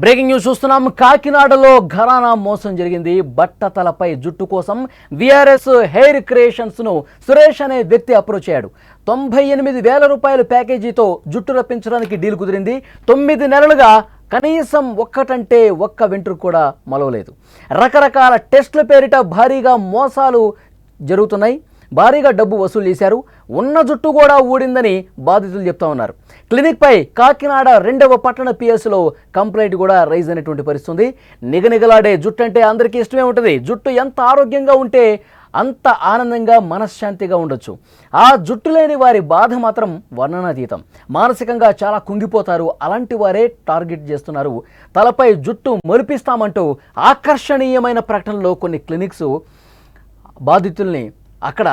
Breaking news చూస్తున్నాం. కాకినాడలో ఘరానా మోసం జరిగింది. బట్టతలపై జుట్టు కోసం విఆర్ఎస్ హెయిర్ క్రియేషన్స్ ను సురేష్ అనే వ్యక్తి అప్రోచ్ అయ్యాడు. 98,000 రూపాయల ప్యాకేజీతో జుట్టు రప్పించడానికి డీల్ కుదిరింది. 9 నెలలుగా కనీసం ఒక్కటంటే ఒక్క వెంట్రుక కూడా మలవలేదు. రకరకాల టెస్టుల పేరిట భారీగా మోసాలు జరుగుతున్నాయి. భారీగా డబ్బు వసూలు చేశారు. ఉన్న జుట్టు కూడా ఊడిందని బాధితులు చెప్తా ఉన్నారు. క్లినిక్పై కాకినాడ 2వ పట్టణ పిఎస్లో కంప్లైంట్ కూడా రైజ్ అయినటువంటి పరిస్థితుంది. నిగనిగలాడే జుట్టు అంటే అందరికీ ఇష్టమే ఉంటుంది. జుట్టు ఎంత ఆరోగ్యంగా ఉంటే అంత ఆనందంగా మనశ్శాంతిగా ఉండొచ్చు. ఆ జుట్టు లేని వారి బాధ మాత్రం వర్ణనాతీతం. మానసికంగా చాలా కుంగిపోతారు. అలాంటి వారే టార్గెట్ చేస్తున్నారు. తలపై జుట్టు మొలిపిస్తామంటూ ఆకర్షణీయమైన ప్రకటనలో కొన్ని క్లినిక్స్ బాధితుల్ని అక్కడ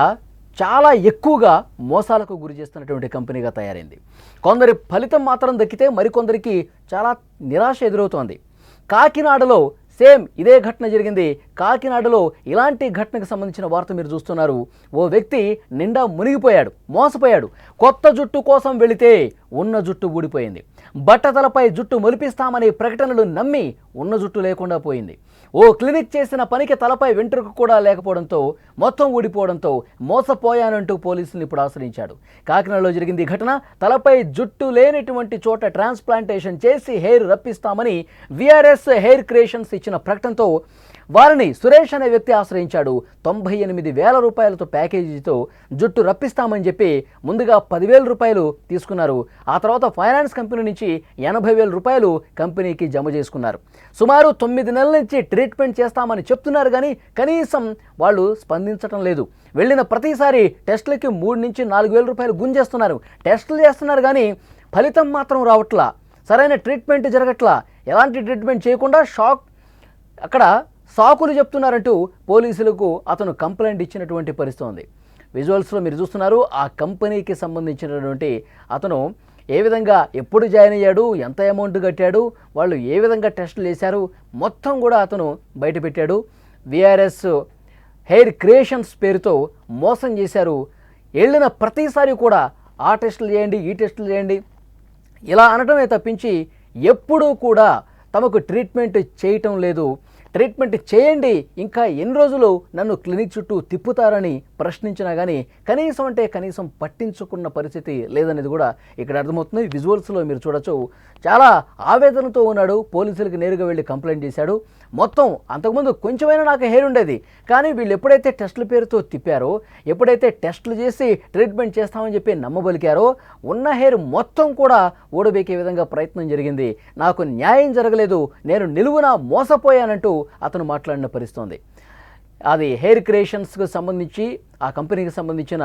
చాలా ఎక్కువగా మోసాలకు గురి చేస్తున్నటువంటి కంపెనీగా తయారైంది. కొందరి ఫలితం మాత్రం దక్కితే మరికొందరికి చాలా నిరాశ ఎదురవుతోంది. కాకినాడలో సేమ్ ఇదే ఘటన జరిగింది. కాకినాడలో ఇలాంటి ఘటనకు సంబంధించిన వార్త మీరు చూస్తున్నారు. ఓ వ్యక్తి నిండా మునిగిపోయాడు, మోసపోయాడు. కొత్త జుట్టు కోసం వెళితే ఉన్న జుట్టు ఊడిపోయింది. బట్టతలపై జుట్టు మొలిపిస్తామనే ప్రకటనలు నమ్మి ఉన్న జుట్టు లేకుండా పోయింది. ఓ క్లినిక్ చేసిన పనికి తలపై వెంట్రుక కూడా లేకపోవడంతో మొత్తం ఊడిపోవడంతో మోసపోయానంటూ పోలీసులను ఇప్పుడు ఆశ్రయించాడు. కాకినాడలో జరిగింది ఈ ఘటన. తలపై జుట్టు లేనటువంటి చోట ట్రాన్స్ప్లాంటేషన్ చేసి హెయిర్ రప్పిస్తామని విఆర్ఎస్ హెయిర్ క్రియేషన్స్ ఇచ్చిన ప్రకటనతో వారిని సురేష్ అనే వ్యక్తి ఆశ్రయించాడు. 98,000 రూపాయలతో ప్యాకేజీతో జుట్టు రప్పిస్తామని చెప్పి ముందుగా 10,000 రూపాయలు తీసుకున్నారు. ఆ తర్వాత ఫైనాన్స్ కంపెనీ నుంచి 80,000 రూపాయలు కంపెనీకి జమ చేసుకున్నారు. సుమారు 9 నెలల నుంచి ట్రీట్మెంట్ చేస్తామని చెప్తున్నారు, కానీ కనీసం వాళ్ళు స్పందించడం లేదు. వెళ్ళిన ప్రతిసారి టెస్టులకి 3 నుంచి 4,000 రూపాయలు గుంజేస్తున్నారు. టెస్టులు చేస్తున్నారు కానీ ఫలితం మాత్రం రావట్లా. సరైన ట్రీట్మెంట్ జరగట్లా. ఎలాంటి ట్రీట్మెంట్ చేయకుండా అక్కడ సాకులు చెప్తున్నారంటూ పోలీసులకు అతను కంప్లైంట్ ఇచ్చినటువంటి పరిస్థితి ఉంది. విజువల్స్లో మీరు చూస్తున్నారు. ఆ కంపెనీకి సంబంధించినటువంటి అతను ఏ విధంగా ఎప్పుడు జాయిన్ అయ్యాడు, ఎంత అమౌంట్ కట్టాడు, వాళ్ళు ఏ విధంగా టెస్టులు చేశారు మొత్తం కూడా అతను బయటపెట్టాడు. విఆర్ఎస్ హెయిర్ క్రియేషన్స్ పేరుతో మోసం చేశారు. వెళ్ళిన ప్రతిసారి కూడా ఆ టెస్టులు చేయండి, ఈ టెస్టులు చేయండి ఇలా అనడమే తప్పించి ఎప్పుడూ కూడా తమకు ట్రీట్మెంట్ చేయటం లేదు. ట్రీట్మెంట్ చేయండి, ఇంకా ఎన్ని రోజులు నన్ను క్లినిక్ చుట్టూ తిప్పుతారని ప్రశ్నించినా కానీ కనీసం అంటే కనీసం పట్టించుకున్న పరిస్థితి లేదనేది కూడా ఇక్కడ అర్థమవుతుంది. విజువల్స్లో మీరు చూడొచ్చు. చాలా ఆవేదనతో ఉన్నాడు. పోలీసులకు నేరుగా వెళ్ళి కంప్లైంట్ చేశాడు. మొత్తం అంతకుముందు కొంచెమైనా నాకు హెయిర్ ఉండేది, కానీ వీళ్ళు ఎప్పుడైతే టెస్టుల పేరుతో తిప్పారో, ఎప్పుడైతే టెస్టులు చేసి ట్రీట్మెంట్ చేస్తామని చెప్పి నమ్మబలికారో ఉన్న హెయిర్ మొత్తం కూడా ఊడబెక్కే విధంగా ప్రయత్నం జరిగింది. నాకు న్యాయం జరగలేదు, నేను నిలువున మోసపోయానంటూ అతను మాట్లాడిన పరిస్థితుంది. అది హెయిర్ క్రియేషన్స్కి సంబంధించి ఆ కంపెనీకి సంబంధించిన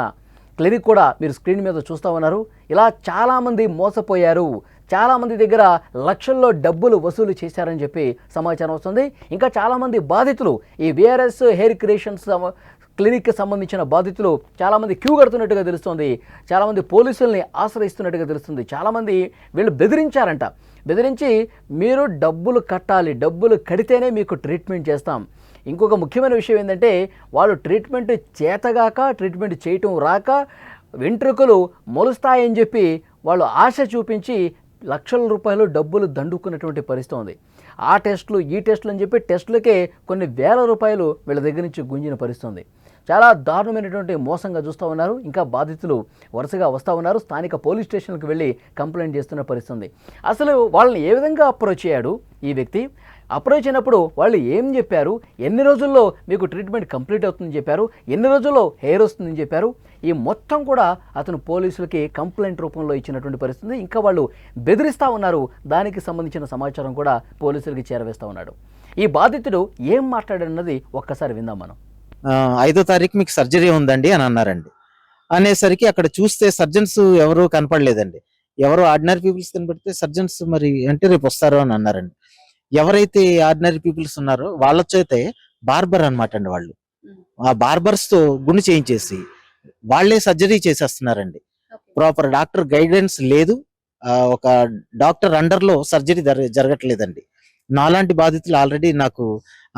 క్లినిక్ కూడా మీరు స్క్రీన్ మీద చూస్తూ ఉన్నారు. ఇలా చాలామంది మోసపోయారు. చాలామంది దగ్గర లక్షల్లో డబ్బులు వసూలు చేశారని చెప్పి సమాచారం వస్తుంది. ఇంకా చాలామంది బాధితులు ఈ విఆర్ఎస్ హెయిర్ క్రియేషన్స్ క్లినిక్కి సంబంధించిన బాధితులు చాలామంది క్యూ కడుతున్నట్టుగా తెలుస్తుంది. చాలామంది పోలీసుల్ని ఆశ్రయిస్తున్నట్టుగా తెలుస్తుంది. చాలామంది వీళ్ళు బెదిరించారంట. బెదిరించి మీరు డబ్బులు కట్టాలి, డబ్బులు కడితేనే మీకు ట్రీట్మెంట్ చేస్తాం. ఇంకొక ముఖ్యమైన విషయం ఏంటంటే వాళ్ళు ట్రీట్మెంట్ చేతగాక, ట్రీట్మెంట్ చేయటం రాక వెంట్రుకలు మొలుస్తాయని చెప్పి వాళ్ళు ఆశ చూపించి లక్షల రూపాయలు డబ్బులు దండుకున్నటువంటి పరిస్థితి ఉంది. ఆ టెస్టులు, ఈ టెస్టులు అని చెప్పి టెస్టులకే కొన్ని వేల రూపాయలు వీళ్ళ దగ్గర నుంచి గుంజిన పరిస్థితి ఉంది. చాలా దారుణమైనటువంటి మోసంగా చూస్తూ ఉన్నారు. ఇంకా బాధితులు వరుసగా వస్తూ ఉన్నారు. స్థానిక పోలీస్ స్టేషన్కి వెళ్ళి కంప్లైంట్ చేస్తున్న పరిస్థితి. అసలు వాళ్ళని ఏ విధంగా అప్రోచ్ అయ్యాడు ఈ వ్యక్తి? అప్రోచ్ అయినప్పుడు వాళ్ళు ఏం చెప్పారు? ఎన్ని రోజుల్లో మీకు ట్రీట్మెంట్ కంప్లీట్ అవుతుందని చెప్పారు? ఎన్ని రోజుల్లో హెయిర్ వస్తుందని చెప్పారు? ఈ మొత్తం కూడా అతను పోలీసులకి కంప్లైంట్ రూపంలో ఇచ్చినటువంటి పరిస్థితి. ఇంకా వాళ్ళు బెదిరిస్తూ ఉన్నారు. దానికి సంబంధించిన సమాచారం కూడా పోలీసులకి చేరవేస్తూ ఉన్నాడు. ఈ బాధితుడు ఏం మాట్లాడన్నది ఒక్కసారి విందాం మనం. 5వ తారీఖు మీకు సర్జరీ ఉందండి అని అన్నారండి. అనేసరికి అక్కడ చూస్తే సర్జన్స్ ఎవరు కనపడలేదండి. ఎవరు ఆర్డినరీ పీపుల్స్ కనపడితే సర్జన్స్ మరి అంటే రేపు వస్తారు అని అన్నారండి. ఎవరైతే ఆర్డినరీ పీపుల్స్ ఉన్నారో వాళ్ళ చేతే బార్బర్ అనమాట అండి. వాళ్ళు ఆ బార్బర్స్ తో గుండు చేయించేసి వాళ్లే సర్జరీ చేసేస్తున్నారండి. ప్రాపర్ డాక్టర్ గైడెన్స్ లేదు. ఒక డాక్టర్ అండర్ లో సర్జరీ జరగట్లేదండి. నాలాంటి బాధితులు ఆల్రెడీ నాకు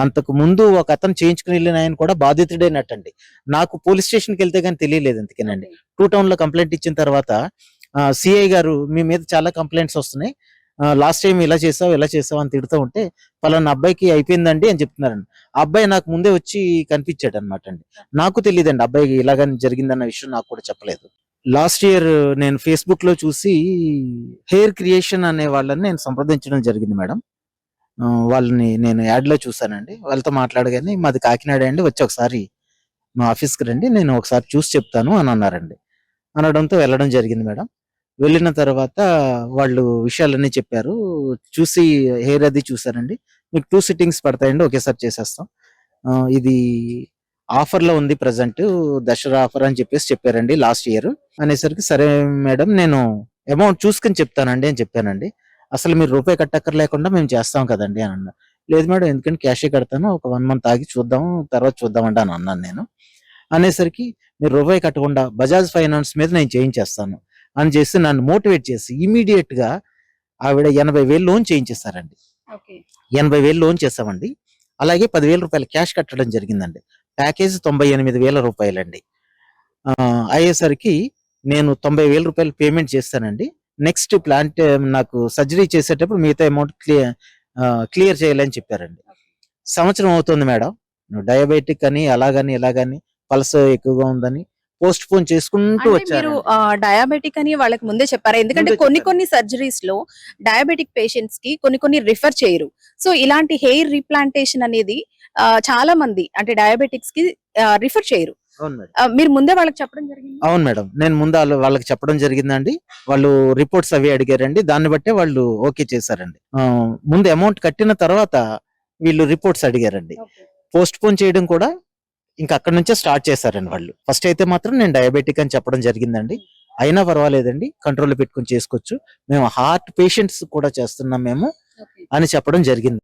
అంతకు ముందు ఒక అతను చేయించుకుని వెళ్ళిన ఆయన కూడా బాధితుడేనట్టండి. నాకు పోలీస్ స్టేషన్కి వెళ్తే కానీ తెలియలేదు. అందుకేనండి 2 టౌన్ లో కంప్లైంట్ ఇచ్చిన తర్వాత సిఐ గారు మీ మీద చాలా కంప్లైంట్స్ వస్తున్నాయి, లాస్ట్ టైం ఇలా చేసావు అని తిడుతూ ఉంటే పలానా అబ్బాయికి అయిపోయిందండి అని చెప్తున్నారండి. ఆ అబ్బాయి నాకు ముందే వచ్చి కనిపించాడు అనమాట అండి. నాకు తెలియదండి అబ్బాయికి ఇలాగని జరిగిందన్న విషయం నాకు కూడా చెప్పలేదు. లాస్ట్ ఇయర్ నేను ఫేస్బుక్ లో చూసి హెయిర్ క్రియేషన్ అనే వాళ్ళని నేను సంప్రదించడం జరిగింది మేడం. వాళ్ళని నేను యాడ్ లో చూసానండి. వాళ్ళతో మాట్లాడగానే మాది కాకినాడ అండి, వచ్చి ఒకసారి మా ఆఫీస్కి రండి, నేను ఒకసారి చూసి చెప్తాను అని అన్నారండి. అనడంతో వెళ్ళడం జరిగింది మేడం. వెళ్ళిన తర్వాత వాళ్ళు విషయాలన్నీ చెప్పారు. చూసి హెయిర్ అది చూసారండి. మీకు 2 సిట్టింగ్స్ పడతాయండి, ఒకేసారి చేసేస్తాం. ఇది ఆఫర్ లో ఉంది ప్రజెంట్, దసరా ఆఫర్ అని చెప్పేసి చెప్పారండి లాస్ట్ ఇయర్. అనేసరికి సరే మేడం నేను అమౌంట్ చూసుకుని చెప్తానండి అని చెప్పానండి. అసలు మీరు రూపాయి కట్టక్కర్ లేకుండా మేము చేస్తాం కదండి అని అన్నారు. లేదు మేడం, ఎందుకంటే క్యాషే కడతాను, ఒక 1 మంత్ ఆగి చూద్దాం, తర్వాత చూద్దామండి అని అన్నాను నేను. అనేసరికి మీరు రూపాయి కట్టకుండా బజాజ్ ఫైనాన్స్ మీద నేను చేయించేస్తాను అని చేసి నన్ను మోటివేట్ చేసి ఇమీడియట్ గా ఆవిడ 80,000 లోన్ చేయించేస్తారండి. 80,000 లోన్ చేసామండి. అలాగే 10,000 రూపాయలు క్యాష్ కట్టడం జరిగిందండి. ప్యాకేజ్ 98,000 రూపాయలండి. అయ్యేసరికి నేను 90,000 రూపాయలు పేమెంట్ చేస్తానండి. నెక్స్ట్ ప్లాంట్ నాకు సర్జరీ చేసేటప్పుడు మిగతా అమౌంట్ క్లియర్ చేయాలని చెప్పారండి. సంవత్సరం అవుతుంది మేడం. డయాబెటిక్ అని అలాగని ఇలాగని పల్స్ ఎక్కువగా ఉందని పోస్ట్ పోన్ చేసుకుంటూ అంటే వచ్చారు. మీరు డయాబెటిక్ అని వాళ్ళకి ముందే చెప్పారా? ఎందుకంటే ముందే కొన్ని చెప్పాను. కొన్ని సర్జరీస్ లో డయాబెటిక్ పేషెంట్స్ కి కొన్ని రిఫర్ చేయరు. సో ఇలాంటి హెయిర్ రీప్లాంటేషన్ అనేది చాలా మంది అంటే డయాబెటిక్స్ కి రిఫర్ చేయరు. అవును మేడం. మీరు ముందే వాళ్ళకి చెప్పడం జరిగింది. అవును మేడం, నేను ముందు వాళ్ళకి చెప్పడం జరిగిందండి. వాళ్ళు రిపోర్ట్స్ అవి అడిగారండి, దాన్ని బట్టే వాళ్ళు ఓకే చేశారండి. ముందు అమౌంట్ కట్టిన తర్వాత వీళ్ళు రిపోర్ట్స్ అడిగారండి. పోస్ట్ పోన్ చేయడం కూడా ఇంకా అక్కడ నుంచే స్టార్ట్ చేశారండి వాళ్ళు. ఫస్ట్ అయితే మాత్రం నేను డయాబెటిక్ అని చెప్పడం జరిగిందండి. అయినా పర్వాలేదండి, కంట్రోల్లో పెట్టుకొని చేసుకోవచ్చు, మేము హార్ట్ పేషెంట్స్ కూడా చేస్తున్నాం మేము అని చెప్పడం జరిగింది.